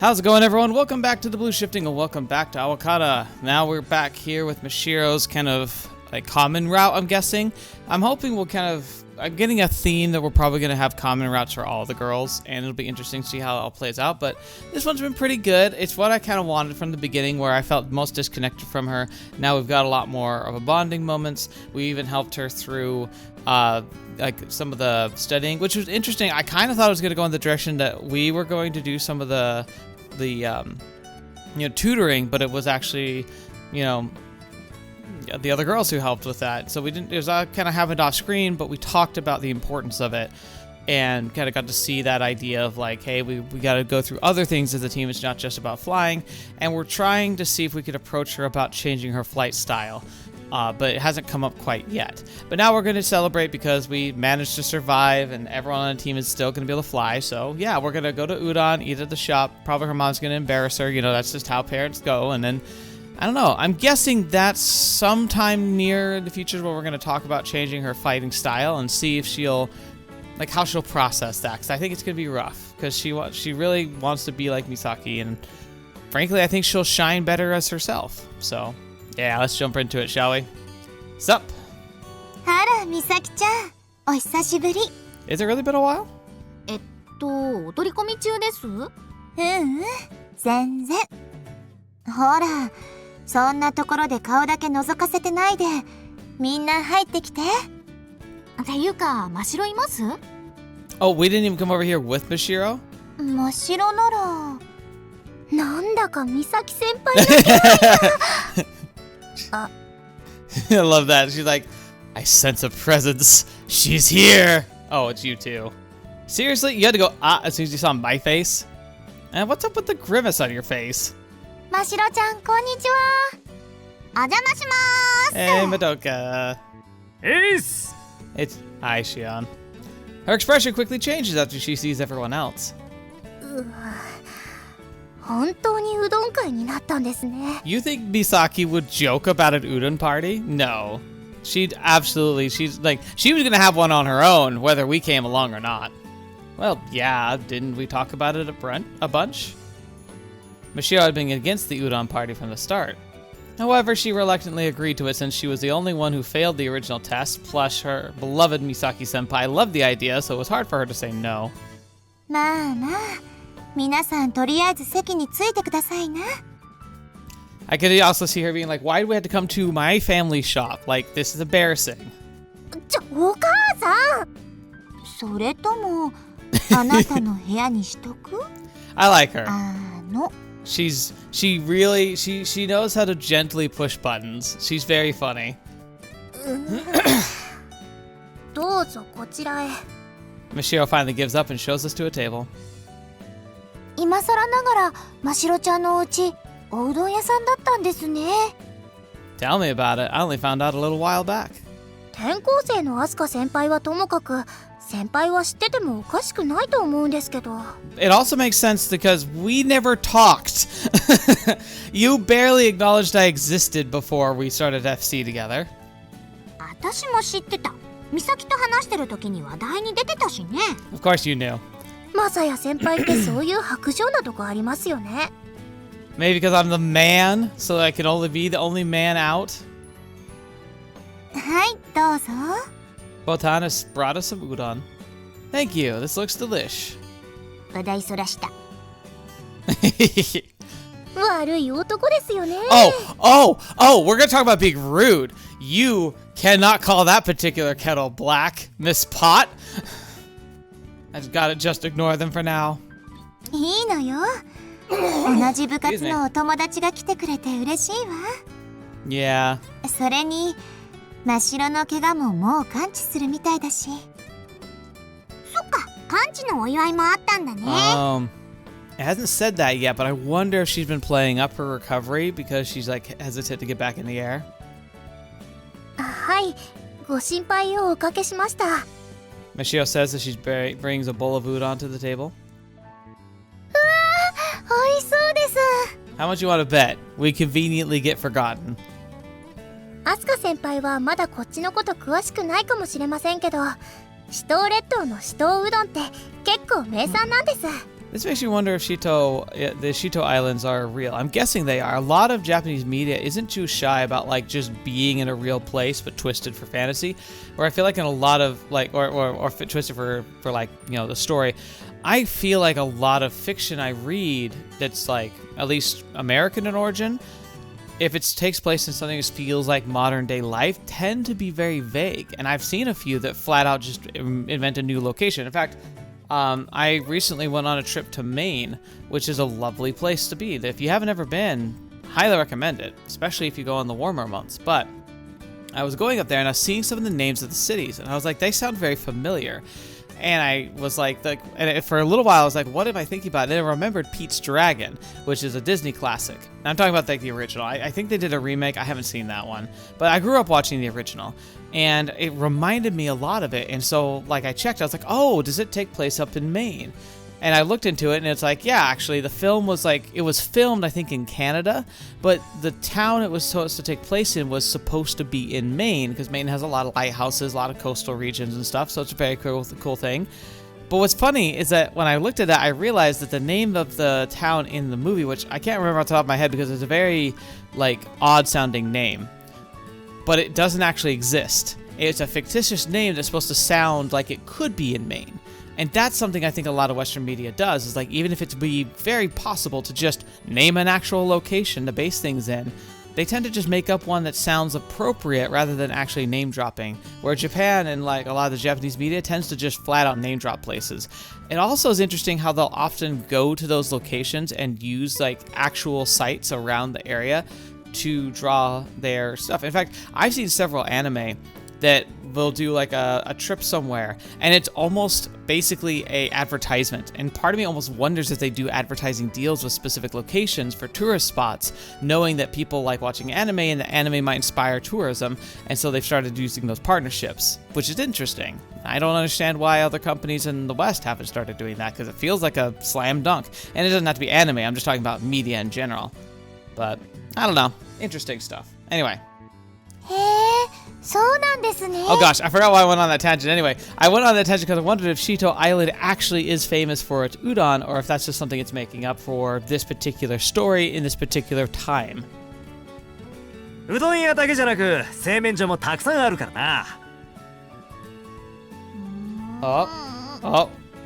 How's it going, everyone? Welcome back to the Blue Shifting and welcome back to Aokana. Now we're back here with Mashiro's kind of like common route, I'm guessing. I'm hoping we'll I'm getting a theme that we're probably going to have common routes for all the girls, and it'll be interesting to see how it all plays out, but this one's been pretty good. It's what I kind of wanted from the beginning, where I felt most disconnected from her. Now we've got a lot more of a bonding moments. We even helped her through like some of the studying, which was interesting. I kind of thought it was going to go in the direction that we were going to do some of the tutoring, but it was actually, the other girls who helped with that. So we didn't, it was kind of happened off screen, but we talked about the importance of it and kind of got to see that idea of like, hey, we got to go through other things as a team. It's not just about flying. And we're trying to see if we could approach her about changing her flight style. But it hasn't come up quite yet. But now we're going to celebrate because we managed to survive and everyone on the team is still going to be able to fly. So yeah, we're going to go to Udon, eat at the shop. Probably her mom's going to embarrass her. That's just how parents go. And then, I don't know. I'm guessing that's sometime near the future where we're going to talk about changing her fighting style and see if how she'll process that. Because I think it's going to be rough. Because she really wants to be like Misaki. And frankly, I think she'll shine better as herself. So yeah, let's jump into it, shall we? Sup? Hara, Misaki-chan. お久しぶり。 Is it really been a while? 踊り込み中です？全然。ほら、そんなところで顔だけ覗かせてないで。みんな入ってきて。っていうか、真白います？ Oh, we didn't even come over here with Mashiro? 真白なら、なんだか美咲先輩の気配が。I love that. She's like, I sense a presence. She's here. Oh, it's you too. Seriously? You had to go as soon as you saw my face? And what's up with the grimace on your face? 真白ちゃん、こんにちは。お邪魔します。 Hey, Madoka. Ace! Hi, Shion. Her expression quickly changes after she sees everyone else. 本当にうどん会になったんですね。 You think Misaki would joke about an Udon party? No. She was gonna have one on her own, whether we came along or not. Well, yeah, didn't we talk about it a bunch? Mashiro had been against the Udon party from the start. However, she reluctantly agreed to it since she was the only one who failed the original test, plus her beloved Misaki-senpai loved the idea, so it was hard for her to say no. まあまあ。皆さんとりあえず席についてくださいな。 I could also see her being like, why do we have to come to my family shop? Like, this is embarrassing. お母さんそれとも、あなたの部屋にしとく？ I like her. She knows how to gently push buttons. She's very funny. どうぞこちらへ。 Mashiro finally gives up and shows us to a table. 今更ながら、ましろちゃんのお家、おうどん屋さんだったんですね。 Tell me about it. I only found out a little while back. 転校生のアスカ先輩はともかく、先輩は知っててもおかしくないと思うんですけど。 It also makes sense because we never talked. You barely acknowledged I existed before we started FC together. 私も知ってた。美咲と話してる時に話題に出てたしね。 Of course you knew. マサヤ先輩ってそういう薄情なとこありますよね。 Maybe because I'm the man, so I can only be the only man out. はい、どうぞ。 Botan has brought us some udon. Thank you. This looks delish. 話題そらした。悪い男ですよね。Oh, we're gonna talk about being rude. You cannot call that particular kettle black, Miss Pot. I just ignore them for now. いいのよ。同じ部活のお友達が来てくれて嬉しいわ。Yeah. それに、真白の怪我ももう完治するみたいだし。そっか、完治のお祝いもあったんだね。It hasn't said that yet, but I wonder if she's been playing up her recovery because she's like hesitant to get back in the air. はい、ご心配をおかけしました。Mashiro says that she brings a bowl of udon to the table. 美味しそうです。 How much you want to bet? We conveniently get forgotten. アスカ先輩はまだこっちのこと詳しくないかもしれませんけど、四島列島の四島うどんって結構名産なんです。This makes you wonder if the Shito Islands are real. I'm guessing they are. A lot of Japanese media isn't too shy about like just being in a real place, but twisted for fantasy. Where I feel like in a lot of like, or twisted for like, you know, the story. I feel like a lot of fiction I read that's like at least American in origin, if it takes place in something that feels like modern day life, tend to be very vague. And I've seen a few that flat out just invent a new location. In fact, I recently went on a trip to Maine, which is a lovely place to be. If you haven't ever been, highly recommend it, especially if you go in the warmer months. But I was going up there and I was seeing some of the names of the cities, and I was like, they sound very familiar. And I was like, and for a little while, I was like, what am I thinking about? And then I remembered Pete's Dragon, which is a Disney classic. And I'm talking about like the original. I think they did a remake. I haven't seen that one, but I grew up watching the original, and it reminded me a lot of it. And so, like, I checked. I was like, oh, does it take place up in Maine? And I looked into it, and it's like, yeah, actually, the film was like, it was filmed, I think, in Canada, but the town it was supposed to take place in was supposed to be in Maine, because Maine has a lot of lighthouses, a lot of coastal regions and stuff, so it's a very cool thing. But what's funny is that when I looked at that, I realized that the name of the town in the movie, which I can't remember off the top of my head because it's a very, like, odd-sounding name, but it doesn't actually exist. It's a fictitious name that's supposed to sound like it could be in Maine. And that's something I think a lot of Western media does, is like, even if it's be very possible to just name an actual location to base things in, they tend to just make up one that sounds appropriate rather than actually name dropping. Where Japan and like a lot of the Japanese media tends to just flat out name drop places. It also is interesting how they'll often go to those locations and use like actual sites around the area to draw their stuff. In fact, I've seen several anime that will do like a trip somewhere, and it's almost basically a advertisement. And part of me almost wonders if they do advertising deals with specific locations for tourist spots, knowing that people like watching anime and the anime might inspire tourism, and so they've started using those partnerships, which is interesting. I don't understand why other companies in the West haven't started doing that, because it feels like a slam dunk. And it doesn't have to be anime, I'm just talking about media in general. But I don't know, interesting stuff. Anyway. Oh gosh, I forgot why I went on that tangent. Anyway, I went on that tangent because I wondered if Shito Island actually is famous for its udon, or if that's just something it's making up for this particular story in this particular time. うどん屋だけじゃなく製麺所もたくさんあるからな。Oh,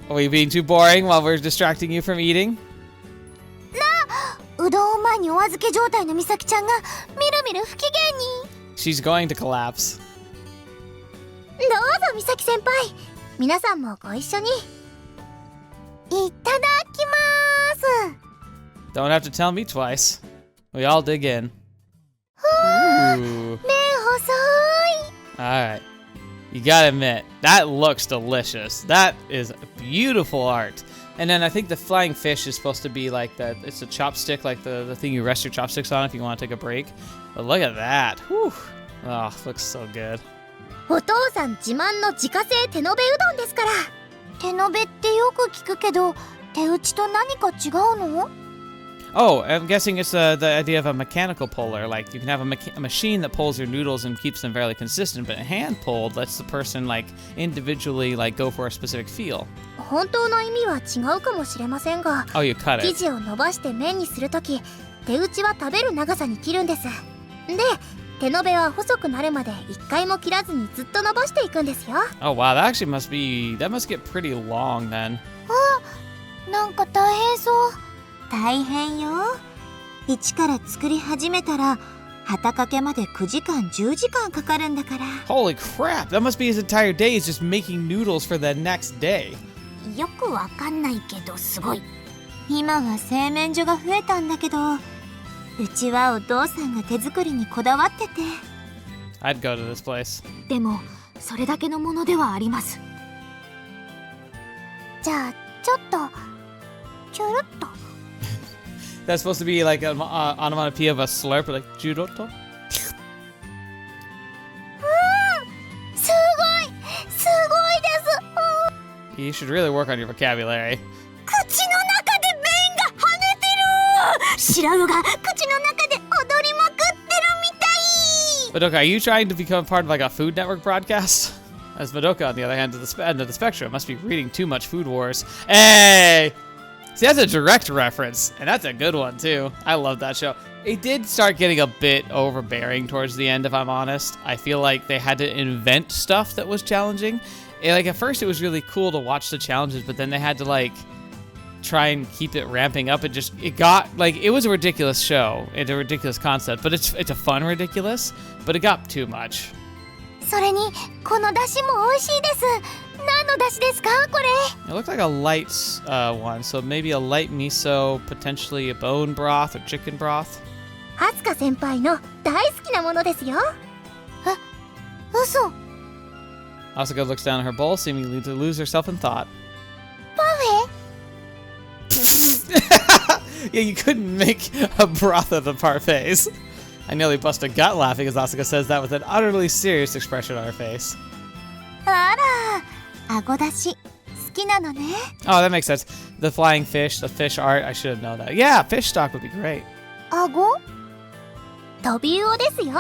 are we being too boring while we're distracting you from eating? うどんを前にお預け状態の美咲ちゃんがみるみる不機嫌に。 She's going to collapse. どうぞ美咲先輩、皆さんもご一緒に。いただきます。 Don't have to tell me twice. We all dig in. 麺細い。 Alright. You gotta admit, that looks delicious. That is beautiful art. And then I think the flying fish is supposed to be like that. It's a chopstick, like the thing you rest your chopsticks on if you want to take a break. But look at that. Whew. Oh, looks so good. お父さん自慢の自家製手延べうどんですから。手延べってよく聞くけど、手打ちと何か違うの? Oh, I'm guessing it's the idea of a mechanical puller. Like, you can have a machine that pulls your noodles and keeps them fairly consistent, but hand pulled lets the person, like, individually, like, go for a specific feel. 本当の意味は違うかもしれませんが、 Oh, you cut it. 生地を伸ばして麺にするとき、手打ちは食べる長さに切るんです。で、手延べは細くなるまで一回も切らずにずっと伸ばしていくんですよ。 Oh, wow, that actually must get pretty long then. なんか大変そう。大変よ。一から作り始めたら旗掛けまで9時間10時間かかるんだから。 Holy crap, that must be his entire day is just making noodles for the next day. よくわかんないけどすごい。今は製麺所が増えたんだけど、うちはお父さんが手作りにこだわってて。 I'd go to this place. でもそれだけのものではあります。じゃあちょっとちょろっと。 That's supposed to be like an onomatopoeia of a slurp, like juroto. すごいです。 You should really work on your vocabulary. 口の中で麺が跳ねてる。白魚が口の中で踊りまくってるみたい。 Madoka, are you trying to become part of like a Food Network broadcast? As Madoka, on the other hand, end of the spectrum, must be reading too much Food Wars. Hey! See, that's a direct reference, and that's a good one, too. I love that show. It did start getting a bit overbearing towards the end, if I'm honest. I feel like they had to invent stuff that was challenging. Like, at first, it was really cool to watch the challenges, but then they had to, like, try and keep it ramping up. It got, like, it was a ridiculous show. It's a ridiculous concept, but it's a fun ridiculous, but it got too much. それにこの出汁も美味しいです。何の出汁ですかこれ？ It looked like a light one, so maybe a light miso, potentially a bone broth or chicken broth. アスカ先輩の大好きなものですよ。え、嘘？ Asuka looks down at her bowl, seemingly to lose herself in thought. パフェ？ Yeah, you couldn't make a broth of the parfaits. I nearly bust a gut laughing as Asuka says that with an utterly serious expression on her face. あら、あごだし好きなのね。 Oh, that makes sense. The flying fish, the fish art, I should have known that. Yeah, fish stock would be great. あご？トビウオですよ。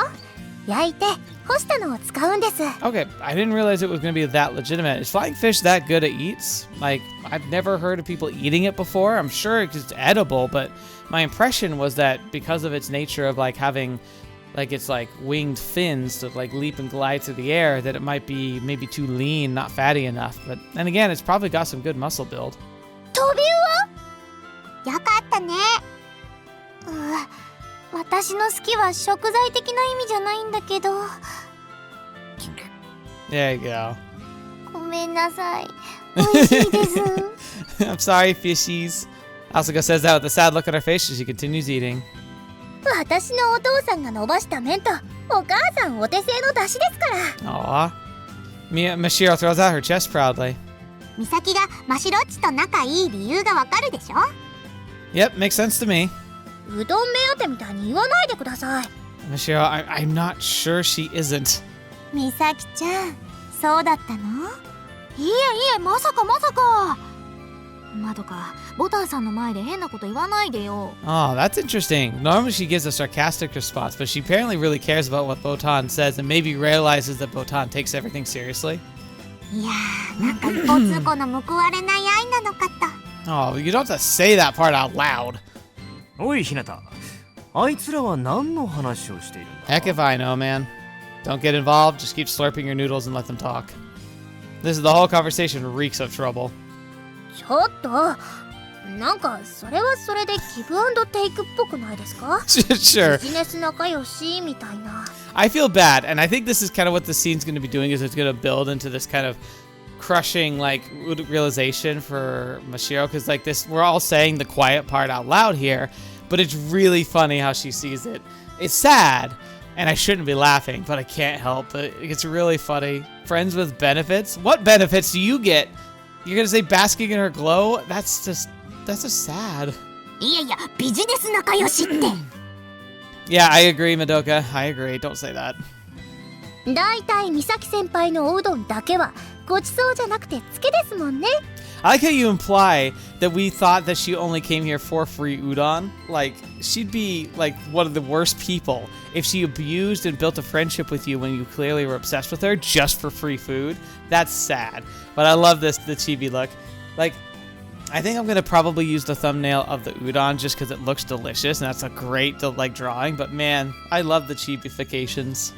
焼いて干したのを使うんです。 Okay, I didn't realize it was going to be that legitimate. Is flying fish that good at eats? Like, I've never heard of people eating it before. I'm sure it's edible, but my impression was that because of its nature of like having like it's like winged fins to like leap and glide through the air, that it might be maybe too lean, not fatty enough. But then again, it's probably got some good muscle build. トビウオ？よかったね。私の好きは食材的な意味じゃないんだけど。There you go. ごめんなさい。美味しいです。I'm sorry, fishies. Asuka says that with a sad look on her face as she continues eating. 私のお父さんが伸ばした麺とお母さんお手製の出汁ですから。 Aw. Mashiro throws out her chest proudly. 美咲がマシロッチと仲いい理由がわかるでしょ？ Yep, makes sense to me. うどん目当てみたいに言わないでください。 Mashiro, I'm not sure she isn't. 美咲ちゃん、そうだったの？いえ、まさか。まどか、ボタンさんの前で変なこと言わないでよ。 Oh, that's interesting. Normally she gives a sarcastic response, but she apparently really cares about what Botan says and maybe realizes that Botan takes everything seriously. いやー、なんか一方通行の報われない愛なのかと。 Oh, you don't have to say that part out loud. おいひなた、あいつらは何の話をしているんだ？ Heck if I know, man. Don't get involved, just keep slurping your noodles and let them talk. This is the whole conversation reeks of trouble. ちょっと、なんかそれはそれでギブアンドテイクっぽくないですか？ Sure. ビジネス仲良しみたいな。 I feel bad, and I think this is kind of what the scene's going to be doing, is it's going to build into this kind of crushing like realization for Mashiro, because like this, we're all saying the quiet part out loud here, but it's really funny how she sees it. It's sad, and I shouldn't be laughing, but I can't help it. It's really funny. Friends with benefits? What benefits do you get? You're gonna say basking in her glow? That's just sad. いや、ビジネス仲良しって。 Yeah, I agree, Madoka. I agree. Don't say that. だいたい美咲先輩のおうどんだけはごちそうじゃなくてつけですもんね。 I like how you imply that we thought that she only came here for free udon. Like, she'd be like one of the worst people if she abused and built a friendship with you when you clearly were obsessed with her just for free food. That's sad. But I love the chibi look. Like, I think I'm gonna probably use the thumbnail of the udon just because it looks delicious and that's a great like drawing. But man, I love the chibifications.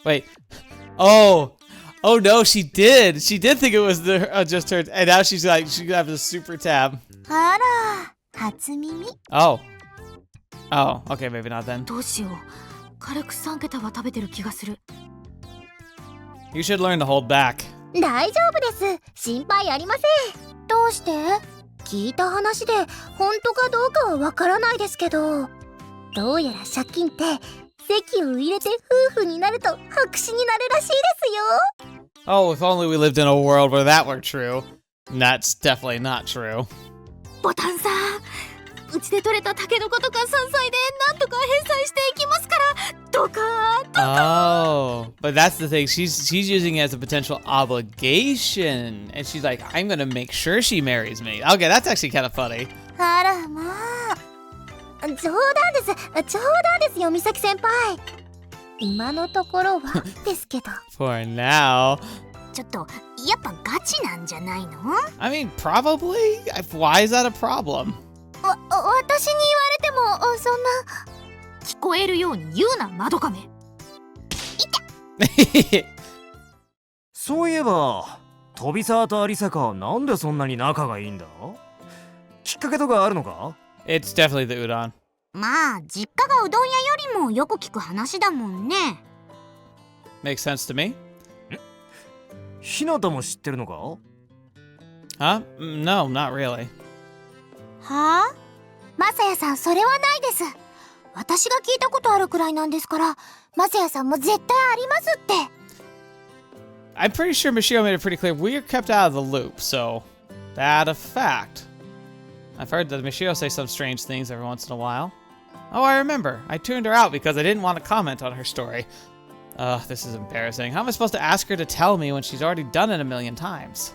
Wait. Oh no, she did. She did think it was just her, and now she's like, she has a super tab. あら、初耳。 Oh, okay, maybe not then. どうしよう。軽く3桁は食べてる気がする。 You should learn to hold back. 大丈夫です。心配ありません。どうして？聞いた話で本当かどうかはわからないですけど、どうやら借金って籍を入れて夫婦になると白紙になるらしいですよ。 Oh, if only we lived in a world where that were true. That's definitely not true. ボタンさん、うちで採れたタケノコとか山菜でなんとか返済していきますから、どうか。Oh, but that's the thing. She's using it as a potential obligation, and she's like, I'm gonna make sure she marries me. Okay, that's actually kind of funny. あらまあ。冗談ですよ、美咲先輩。今のところはですけど。For now. ちょっとやっぱガチなんじゃないの？ I mean, probably. Why is that a problem? 私に言われてもそんな。聞こえるように言うな、窓亀。そういえば飛び沢とアリサカはなんでそんなに仲がいいんだ？きっかけとかあるのか？ It's definitely the udon. まあ実家がうどん屋よりもよく聞く話だもんね。 Makes sense to me. ひなたも知ってるのか？ Huh? No, not really. はあ？マサヤさん、それはないです。私が聞いたことあるくらいなんですから、マサヤさんも絶対ありますって。I'm pretty sure Mashiro made it pretty clear we're kept out of the loop, so that a fact. I've heard that Mashiro say some strange things every once in a while. Oh, I remember. I tuned her out because I didn't want to comment on her story. This is embarrassing. How am I supposed to ask her to tell me when she's already done it a million times?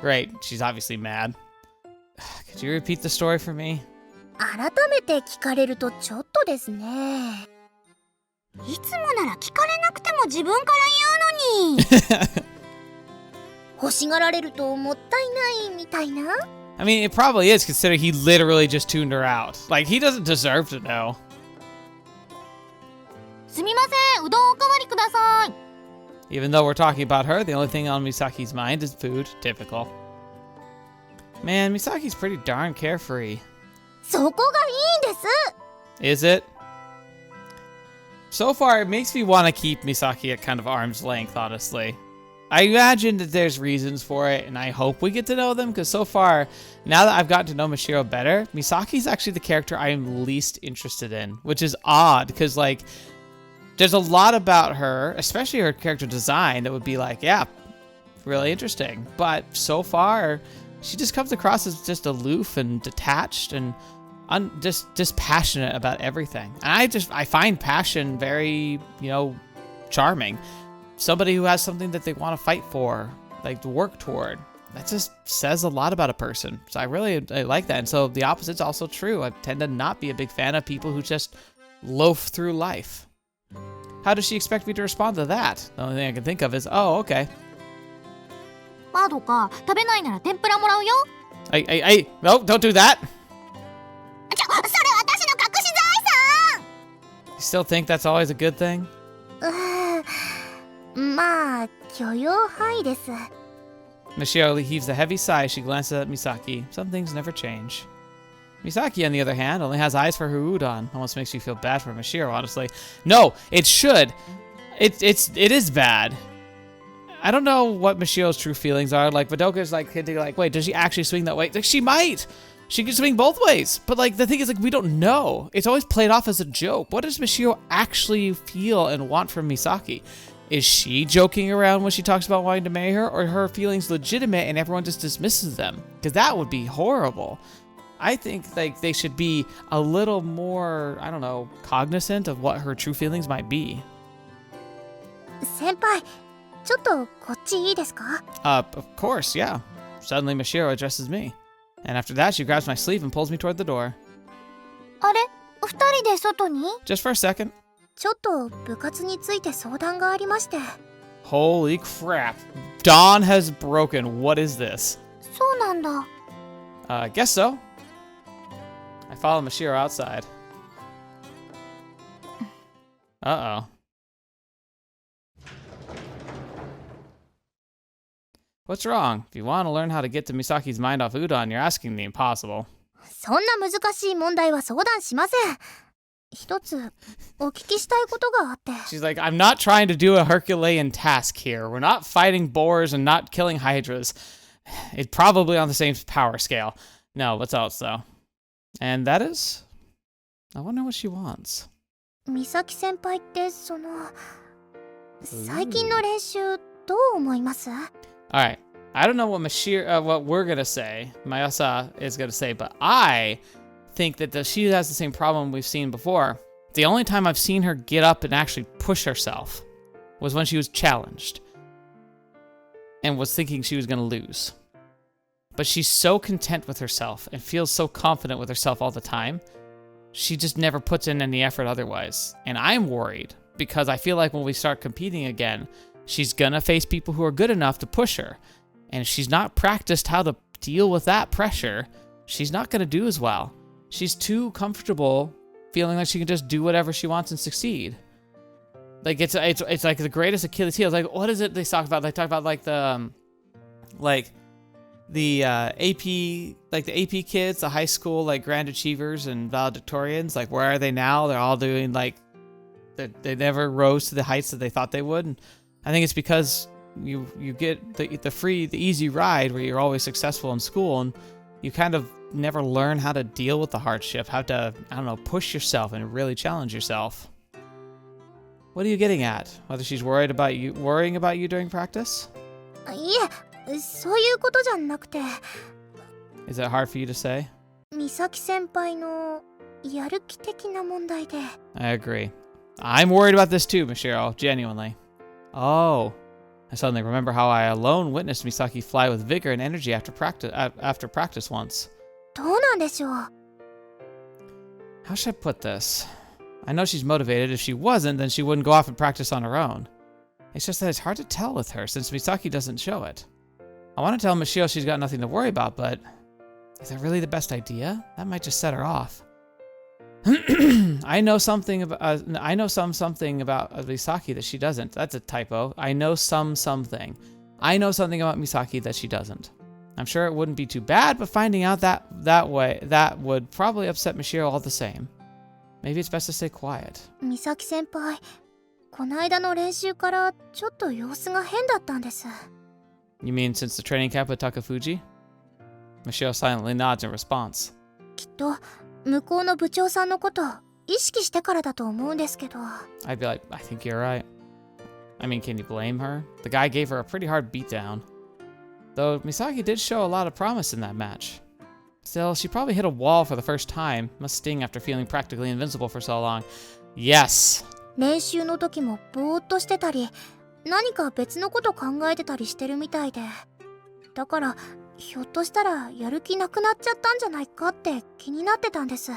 Great, she's obviously mad. Could you repeat the story for me? 改めて聞かれるとちょっとですね。いつもなら聞かれなくても自分から言うのに。欲しがられるともったいないみたいな。I mean, it probably is, considering he literally just tuned her out. Like, he doesn't deserve to know. すみません、うどんおかわりください。 Even though we're talking about her, the only thing on Misaki's mind is food. Typical. Man, Misaki's pretty darn carefree. そこがいいんです。 Is it? So far, it makes me want to keep Misaki at kind of arm's length, honestly. I imagine that there's reasons for it, and I hope we get to know them, because so far, now that I've gotten to know Mashiro better, Misaki's actually the character I am least interested in, which is odd, because, like, there's a lot about her, especially her character design, that would be like, yeah, really interesting. But so far, she just comes across as just aloof and detached and just dispassionate about everything. And I find passion very, charming. Somebody who has something that they want to fight for, like to work toward. That just says a lot about a person. So I like that. And so the opposite's also true. I tend to not be a big fan of people who just loaf through life. How does she expect me to respond to that? The only thing I can think of is, oh, okay. マドカ、食べないなら天ぷらもらうよ。Hey, no, don't do that! それ私の隠し財産。 You still think that's always a good thing? まあ、許容範囲です。 Mashiro heaves a heavy sigh as she glances at Misaki. Some things never change. Misaki, on the other hand, only has eyes for her udon. Almost makes me feel bad for Mashiro, honestly. No, it should. It is bad. I don't know what Mashiro's true feelings are. Like, Madoka's like hinting, like, wait, does she actually swing that way? Like, she might. She could swing both ways. But, like, the thing is, like, we don't know. It's always played off as a joke. What does Mashiro actually feel and want from Misaki? Is she joking around when she talks about wanting to marry her, or are her feelings legitimate and everyone just dismisses them? Because that would be horrible. I think, like, they should be a little more, I don't know, cognizant of what her true feelings might be. 先輩、ちょっとこっちいいですか? Of course, yeah. Suddenly Mashiro addresses me. And after that, she grabs my sleeve and pulls me toward the door. あれ、二人で外に? Just for a second. ちょっと部活について相談がありまして。 Holy crap. Dawn has broken. What is this? そうなんだ。I guess so. I follow Mashiro outside. Uh-oh. What's wrong? If you want to learn how to get to Misaki's mind off udon, you're asking the impossible. そんな難しい問題は相談しません。一つお聞きしたいことがあって。 She's like, I'm not trying to do a Herculean task here. We're not fighting boars and not killing hydras. It's probably on the same power scale. No, what's else though? And that is? I wonder what she wants. 美咲先輩って最近の練習どう思います? Alright, I don't know what what we're gonna say, Mayasa is gonna say, but I think that she has the same problem we've seen before. The only time I've seen her get up and actually push herself was when she was challenged and was thinking she was gonna lose. But she's so content with herself and feels so confident with herself all the time, she just never puts in any effort otherwise. And I'm worried because I feel like when we start competing again, she's gonna face people who are good enough to push her. And if she's not practiced how to deal with that pressure, she's not gonna do as well. She's too comfortable feeling like she can just do whatever she wants and succeed. Like it's like the greatest Achilles heel. Like what is it they talk about? They talk about like the AP, like the AP kids, the high school like grand achievers and valedictorians. Like where are they now? They're all doing like they never rose to the heights that they thought they would. And I think it's because you get the easy ride where you're always successful in school, and you kind of never learn how to deal with the hardship, how to, I don't know, push yourself and really challenge yourself. What are you getting at? Whether she's worrying about you during practice? いえ、そういうことじゃなくて。 Is it hard for you to say? 美咲先輩のやる気的な問題で。 I agree. I'm worried about this too, Mashiro, genuinely. Oh, I suddenly remember how I alone witnessed Misaki fly with vigor and energy after practice once. どうなんでしょう。 How should I put this? I know she's motivated. If she wasn't, then she wouldn't go off and practice on her own. It's just that it's hard to tell with her since Misaki doesn't show it. I want to tell Mashiro she's got nothing to worry about, but is that really the best idea? That might just set her off. I know something about Misaki that she doesn't. That's a typo. I know something. I know something about Misaki that she doesn't. I'm sure it wouldn't be too bad, but finding out that would probably upset Mashiro all the same. Maybe it's best to stay quiet. 美咲先輩、この間の練習からちょっと様子が変だったんです。 You mean since the training camp with Takafuji? Mashiro silently nods in response. きっと向こうの部長さんのこと意識してからだと思うんですけど。 I'd be like, I think you're right. I mean, can you blame her? The guy gave her a pretty hard beatdown. Though Misaki did show a lot of promise in that match. Still, she probably hit a wall for the first time. Must sting after feeling practically invincible for so long. Yes! 練習の時もぼーっとしてたり、何か別のこと考えてたりしてるみたいで。だから、ひょっとしたらやる気なくなっちゃったんじゃないかって気になってたんです。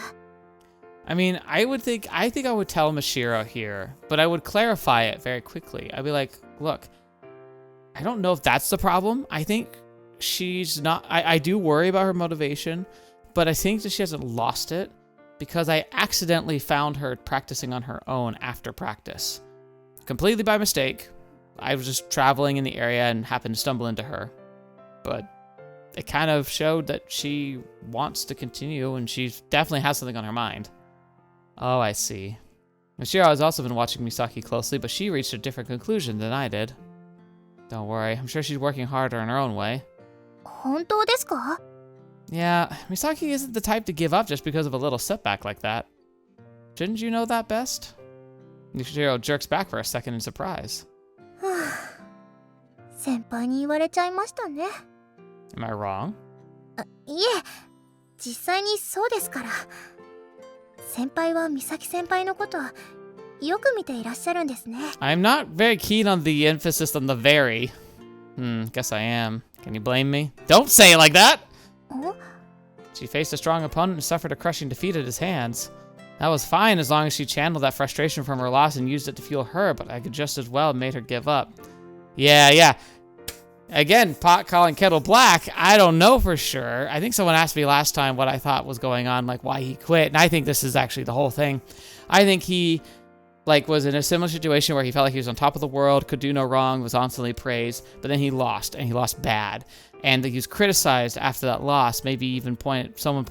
I mean, I think I would tell Mashiro here, but I would clarify it very quickly. I'd be like, look, I don't know if that's the problem. I think she's not, I do worry about her motivation, but I think that she hasn't lost it because I accidentally found her practicing on her own after practice. Completely by mistake. I was just traveling in the area and happened to stumble into her. But it kind of showed that she wants to continue and she definitely has something on her mind. Oh, I see. Mashiro has also been watching Misaki closely, but she reached a different conclusion than I did. Don't worry, I'm sure she's working harder in her own way. 本当ですか? Yeah, Misaki isn't the type to give up just because of a little setback like that. Shouldn't you know that best? Mashiro jerks back for a second in surprise. 先輩に言われちゃいましたね。 Am I wrong? いえ、実際にそうですから。先輩は美咲先輩のことよく見ていらっしゃるんですね。 I'm not very keen on the emphasis on the very. Guess I am. Can you blame me? Don't say it like that! She faced a strong opponent and suffered a crushing defeat at his hands. That was fine as long as she channeled that frustration from her loss and used it to fuel her, but I could just as well have made her give up. Yeah. Again, pot calling kettle black. I don't know for sure. I think someone asked me last time what I thought was going on, like why he quit, and I think this is actually the whole thing. I think he was in a similar situation where he felt like he was on top of the world, could do no wrong, was constantly praised, but then he lost, and he lost bad. And he was criticized after that loss, maybe even someone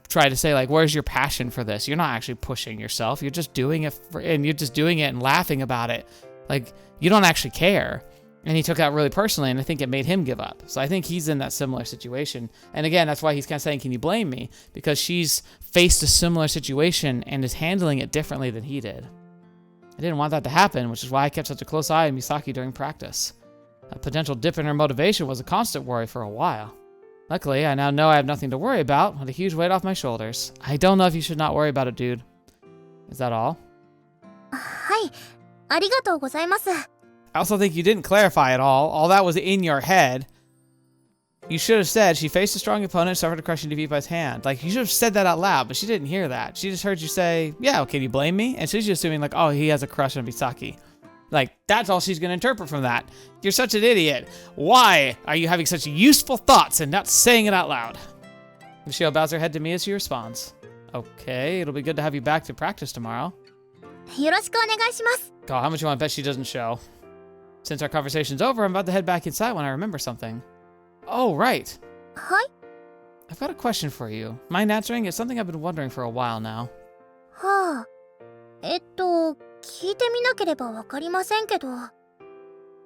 tried to say, like, where's your passion for this? You're not actually pushing yourself. You're just doing it, and laughing about it. Like, you don't actually care. And he took that really personally, and I think it made him give up. So I think he's in that similar situation. And again, that's why he's kind of saying, can you blame me? Because she's faced a similar situation and is handling it differently than he did. I didn't want that to happen, which is why I kept such a close eye on Misaki during practice. A potential dip in her motivation was a constant worry for a while. Luckily, I now know I have nothing to worry about, with a huge weight off my shoulders. I don't know if you should not worry about it, dude. Is that all? はい、ありがとうございます。 I also think you didn't clarify at all. All that was in your head. You should have said she faced a strong opponent, suffered a crushing defeat by his hand. Like, you should have said that out loud, but she didn't hear that. She just heard you say, yeah, can you blame me? And she's just assuming, like, oh, he has a crush on Misaki. Like, that's all she's going to interpret from that. You're such an idiot. Why are you having such useful thoughts and not saying it out loud? Mashiro bows her head to me as she responds. Okay, it'll be good to have you back to practice tomorrow. よろしくお願いします。 God, how much you want to bet she doesn't show? Since our conversation's over, I'm about to head back inside when I remember something. Oh, right. はい。 I've got a question for you. Mind answering? It's something I've been wondering for a while now. はあ。聞いてみなければわかりませんけど。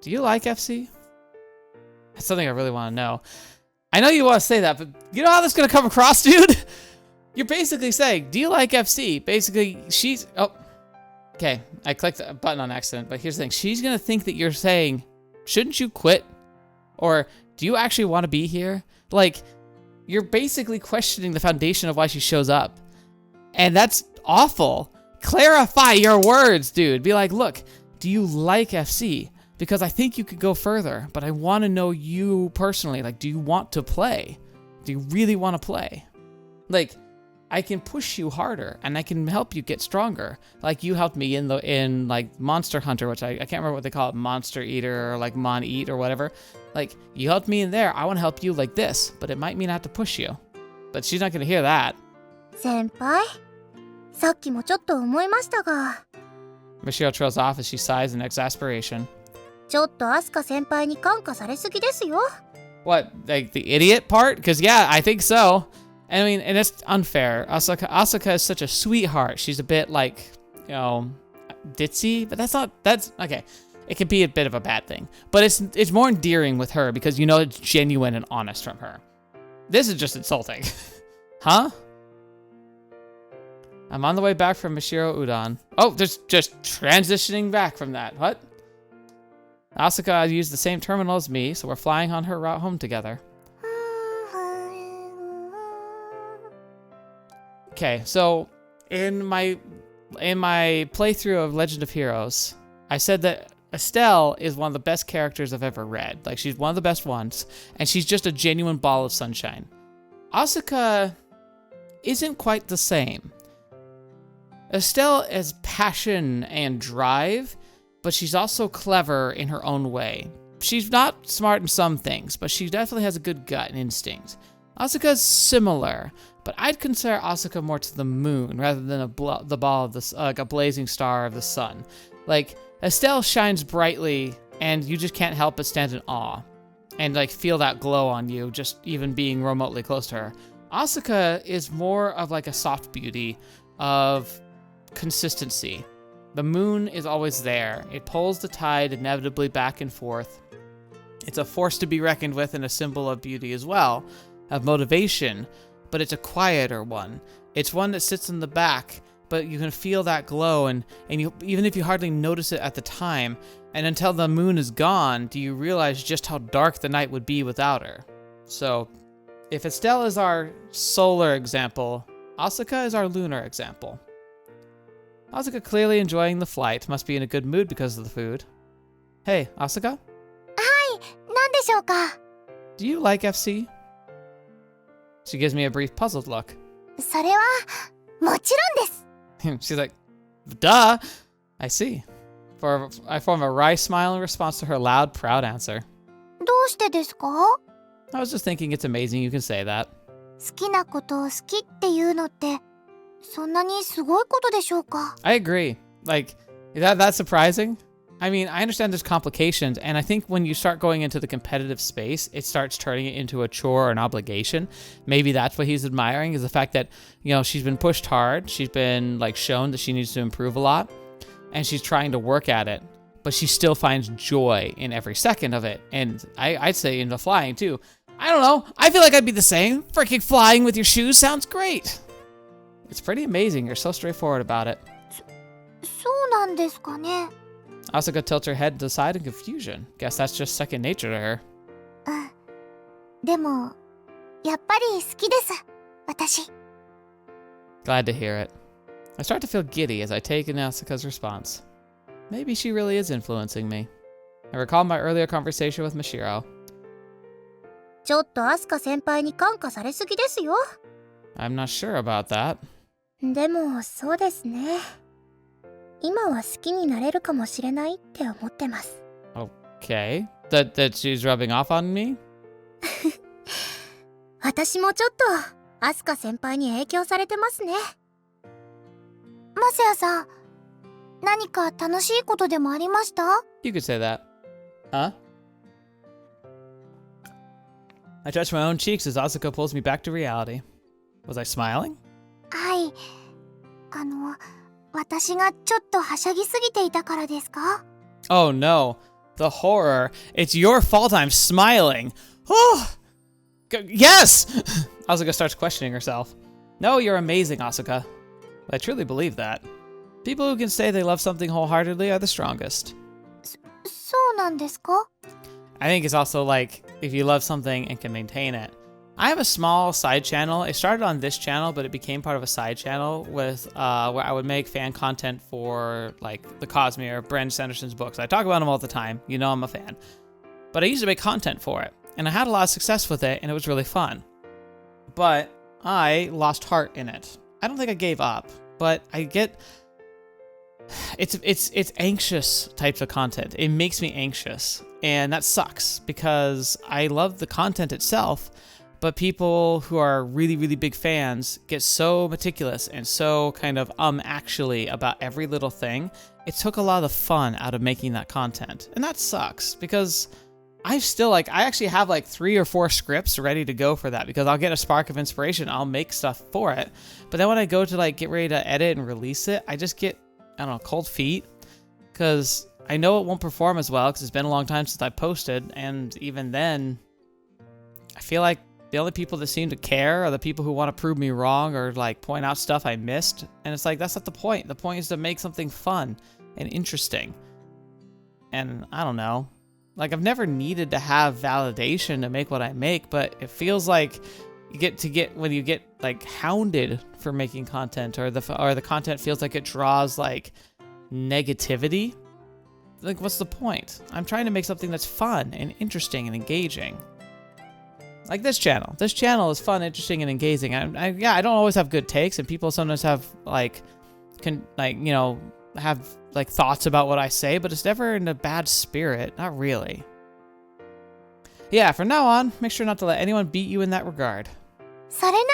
Do you like FC? That's something I really want to know. I know you want to say that, but you know how this is going to come across, dude? You're basically saying, do you like FC? Basically, she's... Oh, okay. I clicked a button on accident, but here's the thing. She's going to think that you're saying, shouldn't you quit? Or, do you actually want to be here? Like, you're basically questioning the foundation of why she shows up. And that's awful. Clarify your words, dude. Be like, look, do you like FC? Because I think you could go further, but I want to know you personally. Like, do you want to play? Do you really want to play? Like, I can push you harder, and I can help you get stronger. Like, you helped me in like Monster Hunter, which I can't remember what they call it, Monster Eater or like Mon Eat or whatever. Like, you helped me in there. I want to help you like this, but it might mean I have to push you. But she's not going to hear that. 先輩、さっきもちょっと思いましたが。 Mashiro trails off as she sighs in exasperation. ちょっとアスカ先輩に感化されすぎですよ。 What, like the idiot part? Because yeah, I think so. I mean, and it's unfair. Asuka is such a sweetheart. She's a bit like, you know, ditzy, but that's okay. It can be a bit of a bad thing, but it's more endearing with her because you know it's genuine and honest from her. This is just insulting. Huh? I'm on the way back from Mashiro Udon. Oh, there's just transitioning back from that. What? Asuka used the same terminal as me, so we're flying on her route home together. Okay, so in my playthrough of Legend of Heroes, I said that Estelle is one of the best characters I've ever read. Like, she's one of the best ones, and she's just a genuine ball of sunshine. Asuka isn't quite the same. Estelle has passion and drive, but she's also clever in her own way. She's not smart in some things, but she definitely has a good gut and instinct. Asuka's similar, but I'd consider Asuka more to the moon rather than the ball of the like a blazing star of the sun. Like, Estelle shines brightly, and you just can't help but stand in awe, and like feel that glow on you just even being remotely close to her. Asuka is more of like a soft beauty of consistency. The moon is always there. It pulls the tide inevitably back and forth. It's a force to be reckoned with and a symbol of beauty as well, of motivation, but it's a quieter one. It's one that sits in the back, but you can feel that glow, and you, even if you hardly notice it at the time, and until the moon is gone, do you realize just how dark the night would be without her. So, if Estelle is our solar example, Asuka is our lunar example. Asuka clearly enjoying the flight, must be in a good mood because of the food. Hey, Asuka? はい、何でしょうか。 Do you like FC? She gives me a brief puzzled look. それはもちろんです。 She's like, duh! I see. I form a wry smile in response to her loud, proud answer. どうしてですか？ I was just thinking it's amazing you can say that. 好きなことを好きっていうのってそんなにすごいことでしょうか？ I agree. Like, that's surprising? I mean, I understand there's complications, and I think when you start going into the competitive space, it starts turning it into a chore or an obligation. Maybe that's what he's admiring, is the fact that, you know, she's been pushed hard, she's been, like, shown that she needs to improve a lot, and she's trying to work at it, but she still finds joy in every second of it. And I'd say in the flying, too. I don't know. I feel like I'd be the same. Freaking flying with your shoes sounds great. It's pretty amazing. You're so straightforward about it. そうなんですかね。 Asuka tilts her head to the side in confusion. Guess that's just second nature to her. うん。でも、やっぱり好きです。私。 Glad to hear it. I start to feel giddy as I take in Asuka's response. Maybe she really is influencing me. I recall my earlier conversation with Mashiro. ちょっとアスカ先輩に感化されすぎですよ。 I'm not sure about that. でも、そうですね。今は好きになれるかもしれないって思ってます。 Okay. That she's rubbing off on me? 私もちょっとアスカ先輩に影響されてますね。マサヤさん、何か楽しいことでもありました？ You could say that. Huh? I touch my own cheeks as Asuka pulls me back to reality. Was I smiling? はい。私がちょっとはしゃぎすぎていたからですか？ Oh no. The horror. It's your fault I'm smiling. Oh! Yes! Asuka starts questioning herself. No, you're amazing, Asuka. I truly believe that. People who can say they love something wholeheartedly are the strongest. そうなんですか? I think it's also like, if you love something and can maintain it. I have a small side channel. It started on this channel, but it became part of a side channel with where I would make fan content for like the Cosmere or Brandon Sanderson's books. I talk about them all the time. You know I'm a fan. But I used to make content for it, and I had a lot of success with it, and it was really fun. But I lost heart in it. I don't think I gave up, but I get it's anxious types of content. It makes me anxious, and that sucks because I love the content itself. But people who are really, really big fans get so meticulous and so kind of actually about every little thing. It took a lot of the fun out of making that content. And that sucks because I actually have like 3 or 4 scripts ready to go for that because I'll get a spark of inspiration. I'll make stuff for it. But then when I go to like get ready to edit and release it, I just get, I don't know, cold feet because I know it won't perform as well because it's been a long time since I posted. And even then, I feel like the only people that seem to care are the people who want to prove me wrong or like point out stuff I missed. And it's like, that's not the point. The point is to make something fun and interesting. And I don't know, like I've never needed to have validation to make what I make, but it feels like when you get like hounded for making content or the content feels like it draws like negativity. Like, what's the point? I'm trying to make something that's fun and interesting and engaging. Like this channel. This channel is fun, interesting, and engaging. I don't always have good takes, and people sometimes have have like thoughts about what I say, but it's never in a bad spirit. Not really. Yeah, from now on, make sure not to let anyone beat you in that regard. それなら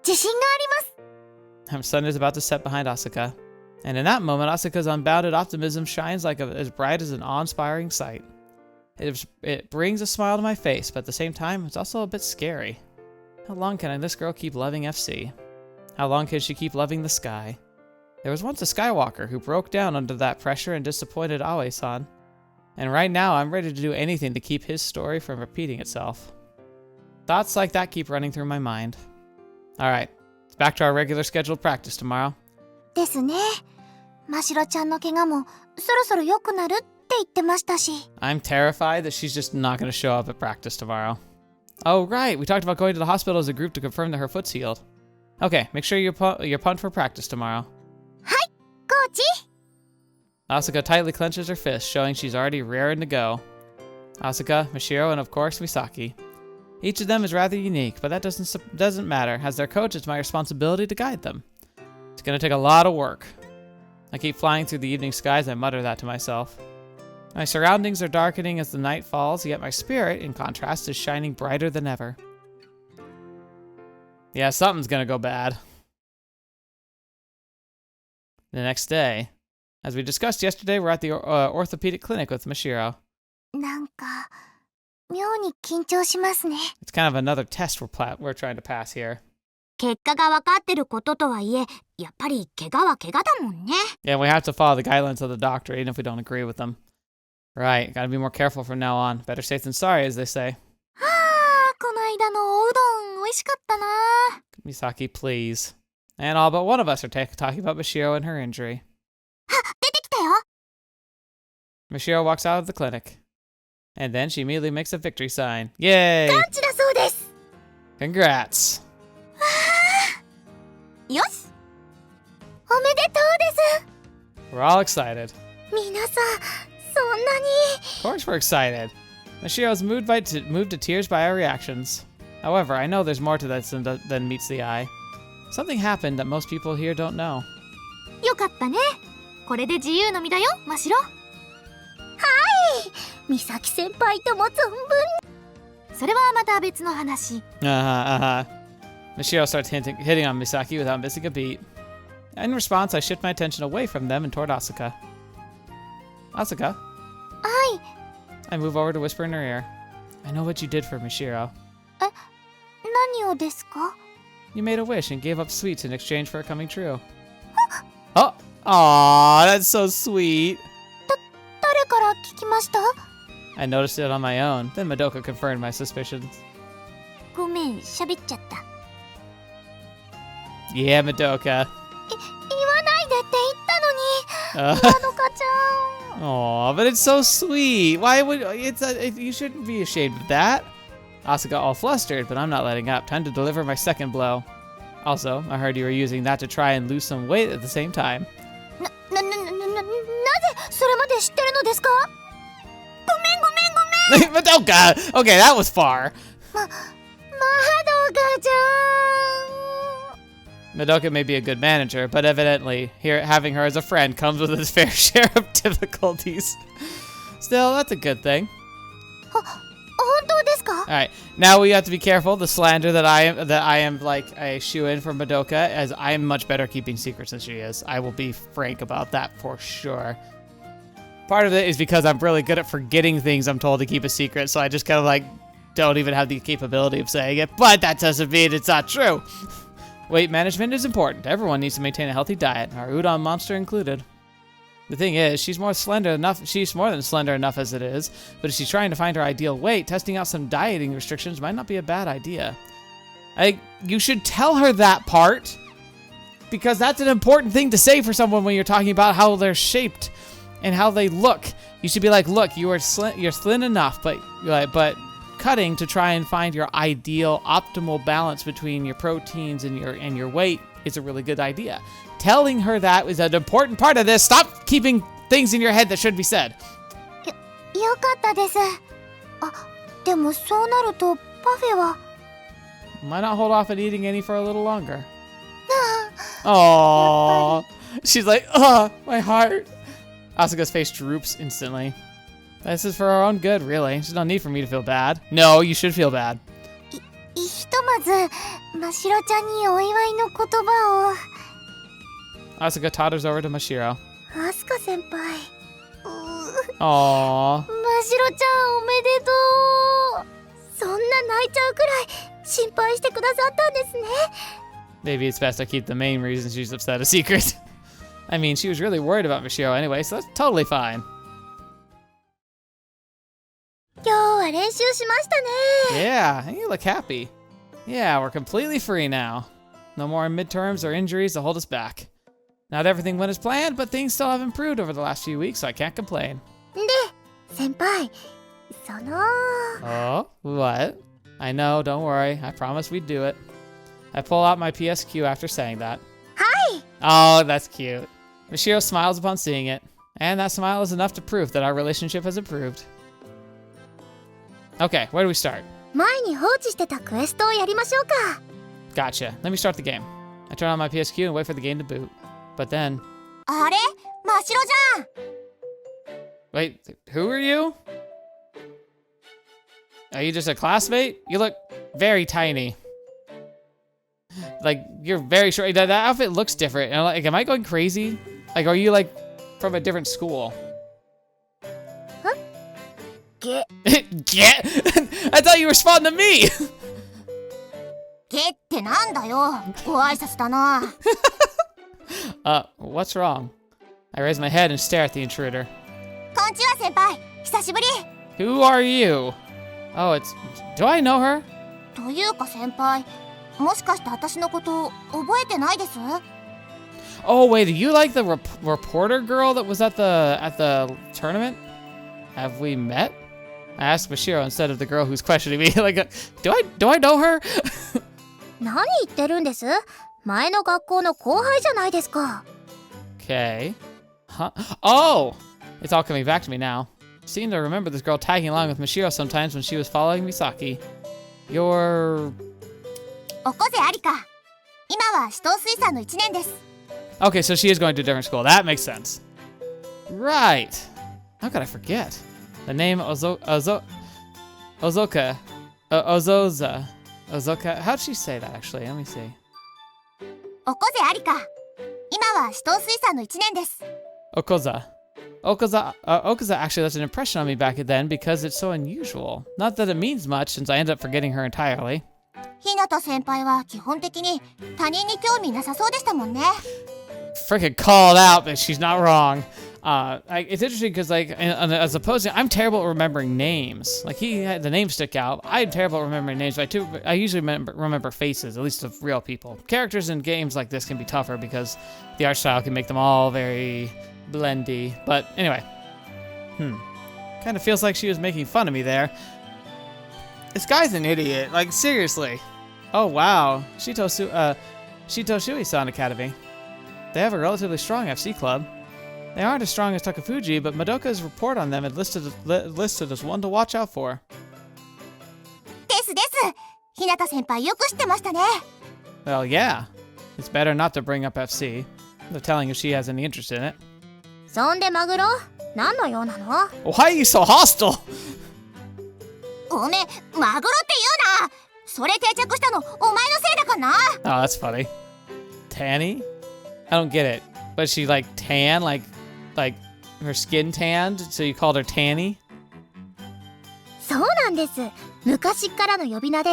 自信があります。 Sun is about to set behind Asuka, and in that moment, Asuka's unbounded optimism shines like as bright as an awe-inspiring sight. It brings a smile to my face, but at the same time, it's also a bit scary. How long can this girl keep loving FC? How long can she keep loving the sky? There was once a Skywalker who broke down under that pressure and disappointed Aoi-san. And right now, I'm ready to do anything to keep his story from repeating itself. Thoughts like that keep running through my mind. Alright, it's back to our regular scheduled practice tomorrow. ですね。ましろちゃんの怪我もそろそろ良くなるって言ってましたし。 I'm terrified that she's just not going to show up at practice tomorrow. Oh, right. We talked about going to the hospital as a group to confirm that her foot's healed. Okay, make sure you're pumped for practice tomorrow. はい、コーチ。 Asuka tightly clenches her fist, showing she's already raring to go. Asuka, Mashiro, and of course, Misaki. Each of them is rather unique, but that doesn't matter. As their coach, it's my responsibility to guide them. It's going to take a lot of work. I keep flying through the evening skies, I mutter that to myself. My surroundings are darkening as the night falls, yet my spirit, in contrast, is shining brighter than ever. Yeah, something's gonna go bad. The next day, as we discussed yesterday, we're at the orthopedic clinic with Mashiro. なんか妙に緊張しますね。 It's kind of another test we're trying to pass here. 結果が分かってることとはいえ、やっぱり怪我は怪我だもんね。 Yeah, we have to follow the guidelines of the doctor, even if we don't agree with them. Right, gotta be more careful from now on. Better safe than sorry, as they say. はあ、この間のおうどん美味しかったな。 Misaki, please. And all but one of us are talking about Mashiro and her injury. あ、出てきたよ。 Mashiro walks out of the clinic. And then she immediately makes a victory sign. Yay! 完治だそうです。 Congrats! よし。おめでとうです。 We're all excited. 皆さん、そんなに。 Of course we're excited. Mashiro's moved to tears by our reactions. However, I know there's more to this than meets the eye. Something happened that most people here don't know. よかったね。これで自由の身だよ、マシロ。美咲先輩とも存分。それはまた別の話。Mashiro starts hitting on Misaki without missing a beat. In response, I shift my attention away from them and toward Asuka. Asuka? I move over to whisper in her ear. I know what you did for Mashiro. 何をですか？ You made a wish and gave up sweets in exchange for it coming true. Oh! Aw, that's so sweet. 誰から聞きました？ I noticed it on my own. Then Madoka confirmed my suspicions. ごめん、喋っちゃった。Yeah, Madoka. 言わないでって言ったのに。 Uh, まどかちゃん。 Aw, but it's so sweet. Why would you shouldn't be ashamed of that. Asuka all flustered, but I'm not letting up. Time to deliver my second blow. Also, I heard you were using that to try and lose some weight at the same time. なぜそれまで知ってるのですか？ごめん。Madoka! Okay, that was far. まどかちゃん。 Madoka may be a good manager, but evidently having her as a friend comes with its fair share of difficulties. Still, that's a good thing. 本当ですか？ Alright, now we have to be careful. The slander that I am like a shoe-in for Madoka, as I am much better at keeping secrets than she is. I will be frank about that for sure. Part of it is because I'm really good at forgetting things I'm told to keep a secret, so I just kind of like don't even have the capability of saying it, but that doesn't mean it's not true. Weight management is important. Everyone needs to maintain a healthy diet, our udon monster included. The thing is, she's more than slender enough as it is, but if she's trying to find her ideal weight, testing out some dieting restrictions might not be a bad idea. You should tell her that part, because that's an important thing to say for someone when you're talking about how they're shaped and how they look. You should be like, look, you're thin enough, but cutting to try and find your ideal optimal balance between your proteins and your weight is a really good idea. Telling her that is an important part of this. Stop keeping things in your head that shouldn't be said. よかったです。でもそうなるとパフェは。 Why not hold off on eating any for a little longer? Aww. She's like, my heart. Asuka's face droops instantly. This is for our own good, really. There's no need for me to feel bad. No, you should feel bad. ひとまずましろちゃんにお祝いの言葉を。 Asuka totters over to Mashiro. アスカ先輩。Aww. ましろちゃんおめでとう。そんな泣いちゃうくらい心配してくださったんですね。 Maybe it's best I keep the main reason she's upset a secret. I mean, she was really worried about Mashiro anyway, so that's totally fine. 今日は練習しましたね。 Yeah, you look happy. Yeah, we're completely free now. No more midterms or injuries to hold us back. Not everything went as planned, but things still have improved over the last few weeks, so I can't complain. で、先輩、その。 Oh, what? I know, don't worry. I promised we'd do it. I pull out my PSQ after saying that. Hi! Oh, that's cute. Mashiro smiles upon seeing it, and that smile is enough to prove that our relationship has improved. Okay, where do we start? 前に放置してたクエストをやりましょうか。 Gotcha. Let me start the game. I turn on my PSQ and wait for the game to boot. But then... あれ？ましろじゃん。 Wait, who are you? Are you just a classmate? You look very tiny. Like, you're very short. That outfit looks different. And like, am I going crazy? Like, are you like from a different school? Huh? Get. Get? I thought you were responding to me! ゲってなんだよ。ご挨拶だな。What's wrong? I raise my head and stare at the intruder. こんちは先輩。久しぶり。 Who are you? Oh, do I know her? というか先輩、もしかして私のこと覚えてないです？ Oh, wait, are you like the reporter girl that was at the tournament? Have we met? I asked Mashiro instead of the girl who's questioning me. Like, do I know her? 何言ってるんです？前の学校の後輩じゃないですか。 Okay. Huh? Oh! It's all coming back to me now. Seem to remember this girl tagging along with Mashiro sometimes when she was following Misaki. You're... おこぜありか。今は首藤水産の1年です。 Okay, so she is going to a different school. That makes sense. Right. How could I forget? The name Ozoka. Ozoza. Ozoka. How'd she say that actually? Let me see. おこぜありか。今は死闘水産の1年です。 Okoza. Okaza actually left an impression on me back then because it's so unusual. Not that it means much since I ended up forgetting her entirely. 日向先輩は基本的に他人に興味なさそうでしたもんね。Freaking called out, but she's not wrong. It's interesting because, like, as opposed to, I'm terrible at remembering names. Like, he had the names stick out. I'm terrible at remembering names, but I usually remember faces, at least of real people. Characters in games like this can be tougher because the art style can make them all very blendy. But anyway, kind of feels like she was making fun of me there. This guy's an idiot. Like, seriously. Oh, wow. Shitoshui-san Academy. They have a relatively strong FC club. They aren't as strong as Takafuji, but Madoka's report on them had listed as one to watch out for. ですです。日向先輩よく知ってましたね。Well, yeah. It's better not to bring up FC. No telling if she has any interest in it. そんでマグロ何の用なの？ Why are you so hostile? おめ、マグロって言うな。それ定着したのお前のせいだかな。 Oh, that's funny. Tanny? I don't get it. But she like tan, like her skin tanned, so you called her Tanny? そうなんです。昔からの呼び名で、